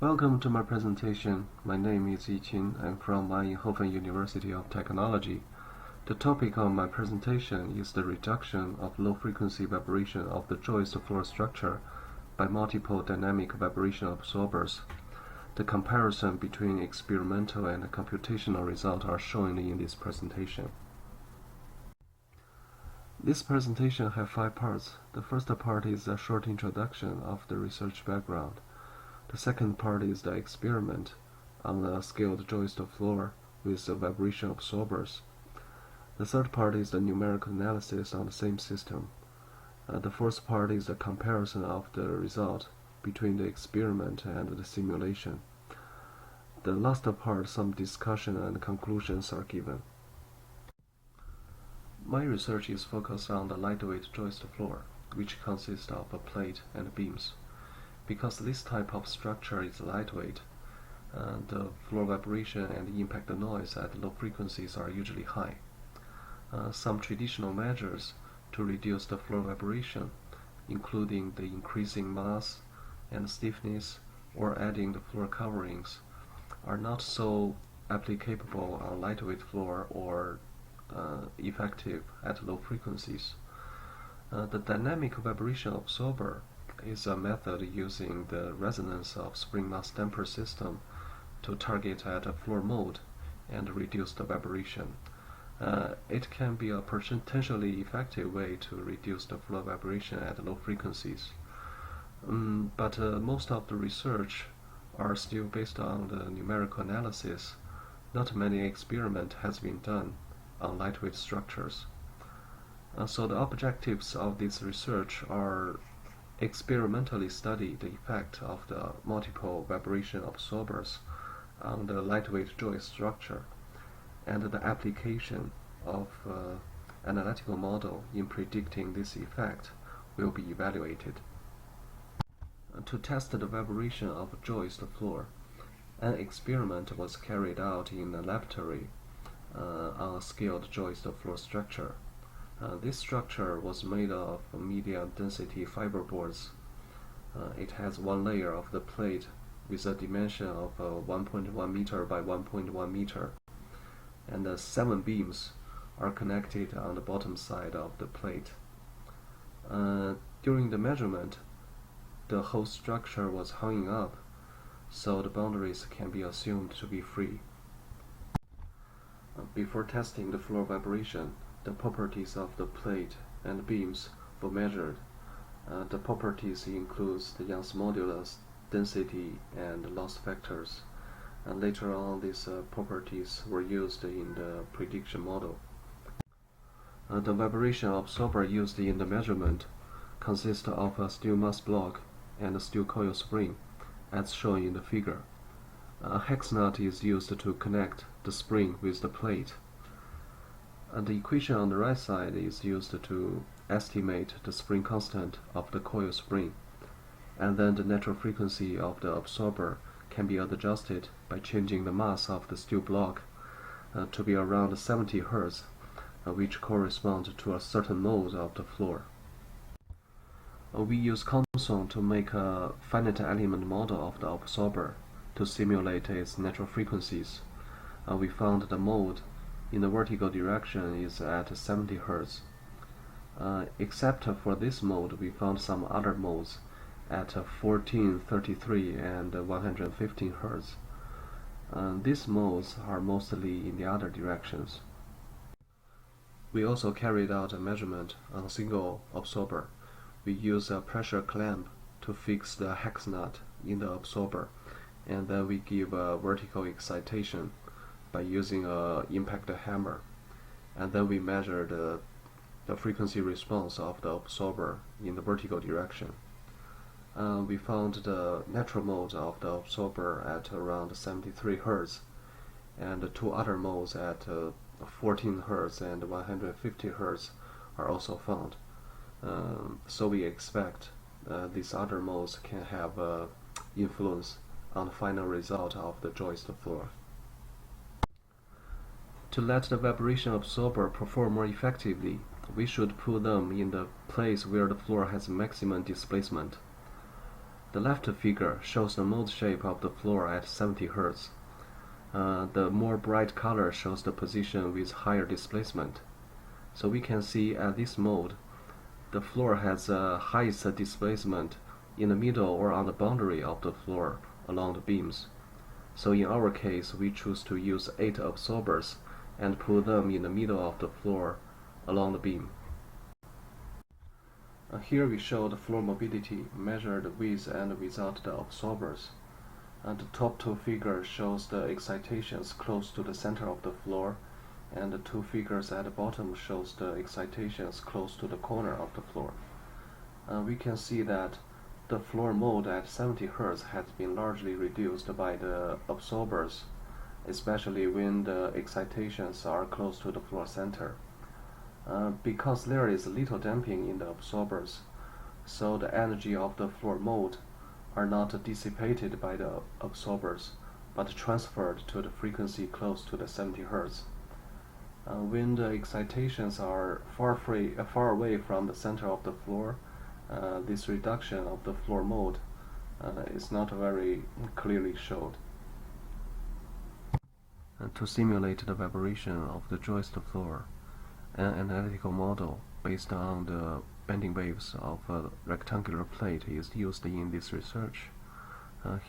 Welcome to my presentation. My name is Yiqin. I'm from Eindhoven University of Technology. The topic of my presentation is the reduction of low-frequency vibration of the joist floor structure by multiple dynamic vibration absorbers. The comparison between experimental and computational results are shown in this presentation. This presentation has 5 parts. The first part is a short introduction of the research background. The second part is the experiment on a scaled joist floor with the vibration absorbers. The third part is the numerical analysis on the same system. The fourth part is the comparison of the result between the experiment and the simulation. The last part, some discussion and conclusions are given. My research is focused on the lightweight joist floor, which consists of a plate and beams. Because this type of structure is lightweight, the floor vibration and impact noise at low frequencies are usually high. Some traditional measures to reduce the floor vibration, including the increasing mass and stiffness or adding the floor coverings, are not so applicable on lightweight floor or effective at low frequencies. The dynamic vibration absorber is a method using the resonance of spring mass damper system to target at a floor mode and reduce the vibration. It can be a potentially effective way to reduce the floor vibration at low frequencies. But most of the research are still based on the numerical analysis. Not many experiments has been done on lightweight structures. So the objectives of this research are experimentally study the effect of the multiple vibration absorbers on the lightweight joist structure, and the application of analytical model in predicting this effect will be evaluated. To test the vibration of joist floor, an experiment was carried out in a laboratory on a scaled joist floor structure. This structure was made of medium density fiberboards. It has one layer of the plate with a dimension of 1.1 meter by 1.1 meter, and 7 beams are connected on the bottom side of the plate. During the measurement, the whole structure was hung up, so the boundaries can be assumed to be free. Before testing the floor vibration, the properties of the plate and beams were measured. The properties include the Young's modulus, density, and loss factors. And later on, these properties were used in the prediction model. The vibration absorber used in the measurement consists of a steel mass block and a steel coil spring, as shown in the figure. A hex nut is used to connect the spring with the plate. And the equation on the right side is used to estimate the spring constant of the coil spring, and then the natural frequency of the absorber can be adjusted by changing the mass of the steel block to be around 70 Hz, which corresponds to a certain mode of the floor. We use console to make a finite element model of the absorber to simulate its natural frequencies. We found the mode in the vertical direction is at 70 Hz. Except for this mode, we found some other modes at 14, 33, and 115 Hz. These modes are mostly in the other directions. We also carried out a measurement on a single absorber. We use a pressure clamp to fix the hex nut in the absorber, and then we give a vertical excitation by using an impact hammer, and then we measure the frequency response of the absorber in the vertical direction. We found the natural mode of the absorber at around 73 Hz, and 2 other modes at 14 Hz and 150 Hz are also found. So we expect these other modes can have influence on the final result of the joist floor. To let the vibration absorber perform more effectively, we should put them in the place where the floor has maximum displacement. The left figure shows the mold shape of the floor at 70 Hz. The more bright color shows the position with higher displacement. So we can see at this mode, the floor has the highest displacement in the middle or on the boundary of the floor along the beams. So in our case, we choose to use 8 absorbers and put them in the middle of the floor along the beam. Here we show the floor mobility measured with and without the absorbers. The top two figures shows the excitations close to the center of the floor, and the two figures at the bottom shows the excitations close to the corner of the floor. We can see that the floor mode at 70 Hz has been largely reduced by the absorbers, especially when the excitations are close to the floor center. Because there is little damping in the absorbers, so the energy of the floor mode are not dissipated by the absorbers, but transferred to the frequency close to the 70 Hz. When the excitations are far away from the center of the floor, this reduction of the floor mode is not very clearly shown. To simulate the vibration of the joist floor, an analytical model based on the bending waves of a rectangular plate is used in this research.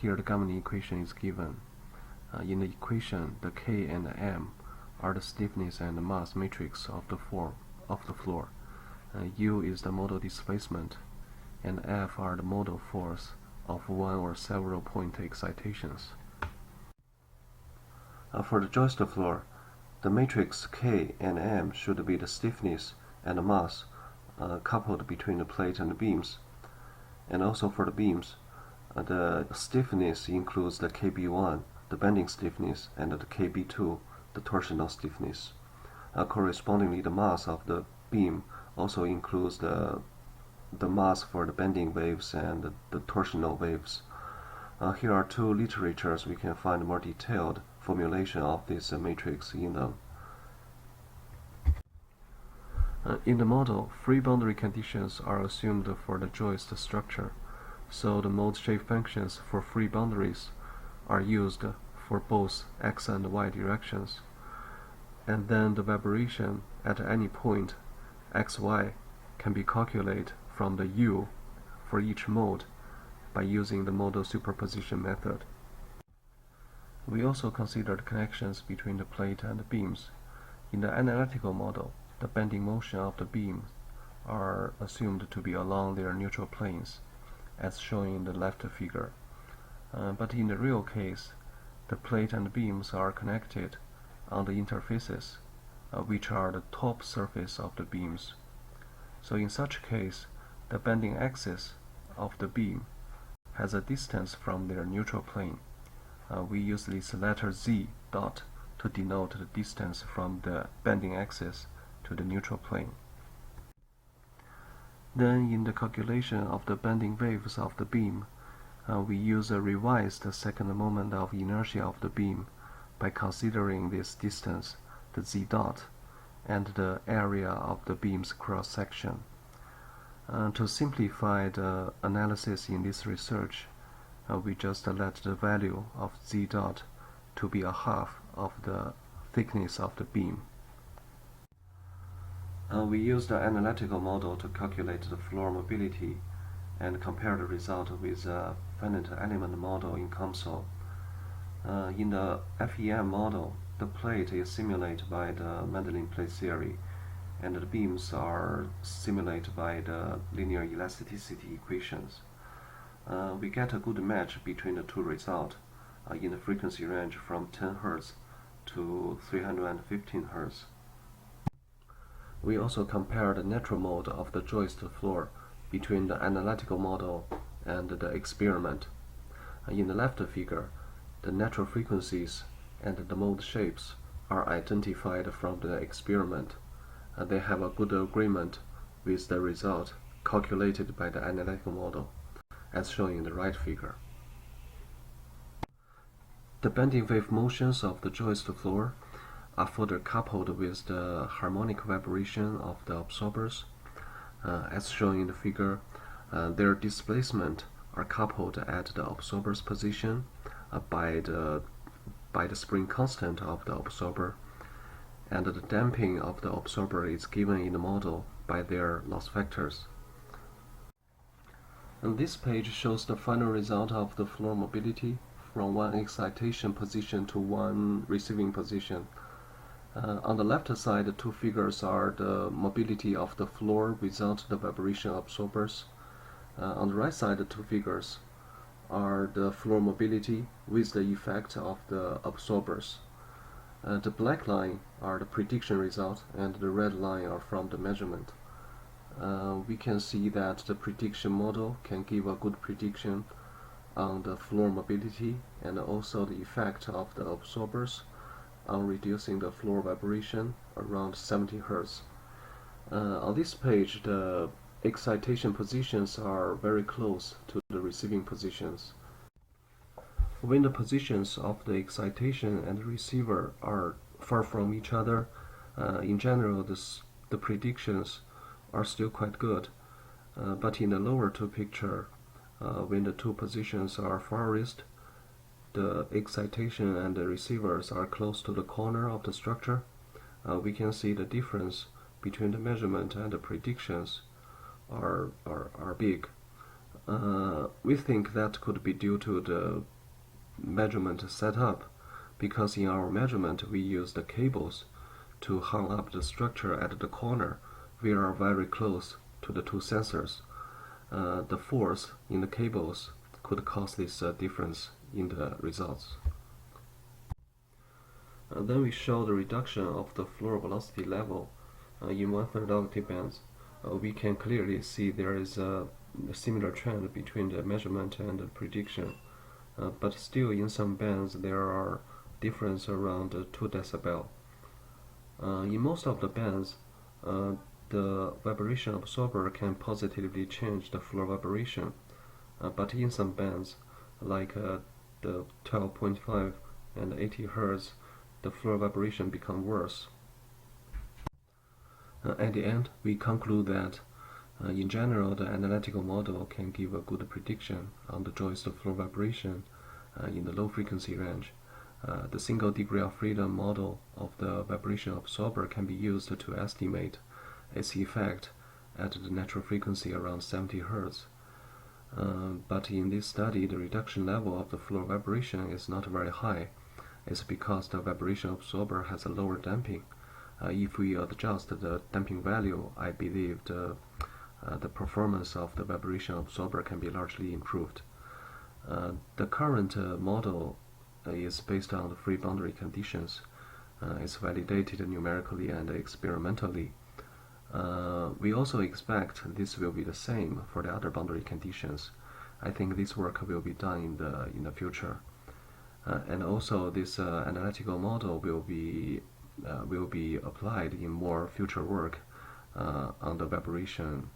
Here the governing equation is given. In the equation, the K and the M are the stiffness and the mass matrix of the floor. U is the modal displacement, and F are the modal force of one or several point excitations. For the joist floor, the matrix K and M should be the stiffness and the mass coupled between the plate and the beams. And also for the beams, the stiffness includes the KB1, the bending stiffness, and the KB2, the torsional stiffness. Correspondingly, the mass of the beam also includes the mass for the bending waves and the torsional waves. Here are two literatures we can find more detailed formulation of this matrix in them. In the model, free boundary conditions are assumed for the joist structure, so the mode shape functions for free boundaries are used for both x and y directions, and then the vibration at any point xy can be calculated from the u for each mode by using the modal superposition method. We also considered connections between the plate and the beams. In the analytical model, the bending motion of the beams are assumed to be along their neutral planes, as shown in the left figure. But in the real case, the plate and beams are connected on the interfaces, which are the top surface of the beams. So in such case, the bending axis of the beam has a distance from their neutral plane. We use this letter Z dot to denote the distance from the bending axis to the neutral plane. Then in the calculation of the bending waves of the beam, we use a revised second moment of inertia of the beam by considering this distance, the Z dot, and the area of the beam's cross-section. To simplify the analysis in this research, we just let the value of Z dot to be a half of the thickness of the beam. We use the analytical model to calculate the floor mobility and compare the result with a finite element model in COMSOL. In the FEM model, the plate is simulated by the Mandolin plate theory, and the beams are simulated by the linear elasticity equations. We get a good match between the two results in the frequency range from 10 Hz to 315 Hz. We also compare the natural mode of the joist floor between the analytical model and the experiment. In the left figure, the natural frequencies and the mode shapes are identified from the experiment. They have a good agreement with the result calculated by the analytical model, as shown in the right figure. The bending wave motions of the joist floor are further coupled with the harmonic vibration of the absorbers. As shown in the figure, their displacement are coupled at the absorber's position by the spring constant of the absorber, and the damping of the absorber is given in the model by their loss factors. And this page shows the final result of the floor mobility from one excitation position to one receiving position. On the left side, the two figures are the mobility of the floor without the vibration absorbers. On the right side, the two figures are the floor mobility with the effect of the absorbers. The black line are the prediction result, and the red line are from the measurement. We can see that the prediction model can give a good prediction on the floor mobility and also the effect of the absorbers on reducing the floor vibration around 70 Hz. On this page, the excitation positions are very close to the receiving positions. When the positions of the excitation and the receiver are far from each other, in general the predictions are still quite good. But in the lower two picture, when the two positions are farthest, the excitation and the receivers are close to the corner of the structure, we can see the difference between the measurement and the predictions are big. We think that could be due to the measurement setup, because in our measurement we use the cables to hang up the structure at the corner. We are very close to the two sensors. The force in the cables could cause this difference in the results. Then we show the reduction of the floor velocity level in 1/3 bands. We can clearly see there is a similar trend between the measurement and the prediction, but still in some bands there are difference around 2 decibel. In most of the bands, the vibration absorber can positively change the floor vibration, but in some bands, like the 12.5 and 80 Hz, the floor vibration become worse. At the end, we conclude that in general, the analytical model can give a good prediction on the joist floor vibration in the low frequency range. The single degree of freedom model of the vibration absorber can be used to estimate its effect at the natural frequency around 70 Hz. But in this study, the reduction level of the floor vibration is not very high. It's because the vibration absorber has a lower damping. If we adjust the damping value, I believe the performance of the vibration absorber can be largely improved. The current model is based on the free boundary conditions. It's validated numerically and experimentally. We also expect this will be the same for the other boundary conditions. I think this work will be done in the future, and also this analytical model will be applied in more future work on the vibration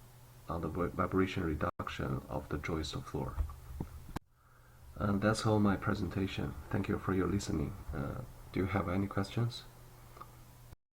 reduction of the joist floor. And that's all my presentation. Thank you for your listening. Do you have any questions?